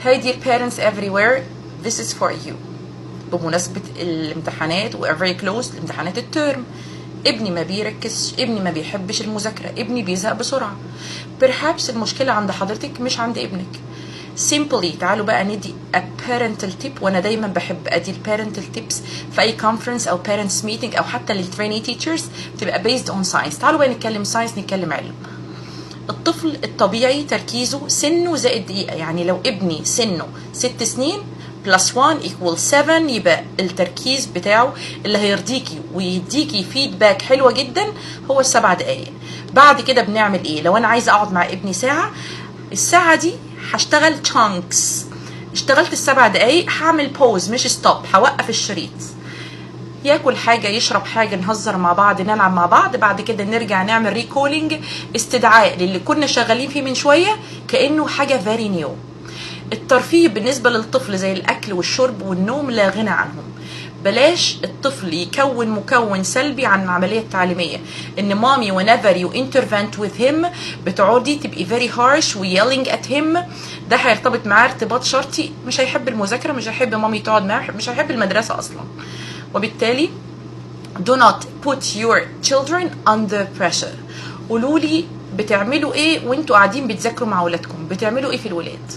Hey dear parents everywhere, this is for you. بمناسبة الامتحانات و very close لامتحانات الترم. ابني ما بيركزش، ابني ما بيحبش المذاكرة، ابني بيزهق بسرعة. perhaps المشكلة عند حضرتك مش عند ابنك. simply تعالوا بقى ندي a parental tip، وانا دايما بحب ادي parental tips في اي conference او parents meeting او حتى للtrainee teachers بتبقى based on science. تعالوا بقى نتكلم science، نتكلم علم. الطفل الطبيعي تركيزه سنه زائد دقيقة، يعني لو ابني سنه 6 سنين plus 1 equals 7 يبقى التركيز بتاعه اللي هيرضيكي ويديكي فيدباك حلوة جدا هو ال7 دقايق. بعد كده بنعمل ايه؟ لو انا عايزة اقعد مع ابني ساعة، الساعة دي هشتغل chunks. اشتغلت ال7 دقايق هعمل بوز مش ستوب، هوقف الشريط، ياكل حاجة يشرب حاجة، نهزر مع بعض، نلعب مع بعض، بعد كده نرجع نعمل ريكولينج، استدعاء للي كنا شغالين فيه من شوية كأنه حاجة فيري نيو. الترفيه بالنسبة للطفل زي الأكل والشرب والنوم لا غنى عنهم. بلاش الطفل يكون مكون سلبي عن العملية التعليمية، ان مامي whenever you intervent with him بتقعدي تبقي very harsh و yelling at him، ده هيرتبط معاه ارتباط شرطي، مش هيحب المذاكرة، مش هيحب مامي تقعد معاه، مش هيحب المدرسة أصلا. وبالتالي do not put your children under pressure. قولولي بتعملوا ايه وانتوا قاعدين بتذاكروا مع ولادكم، بتعملوا ايه في الولاد؟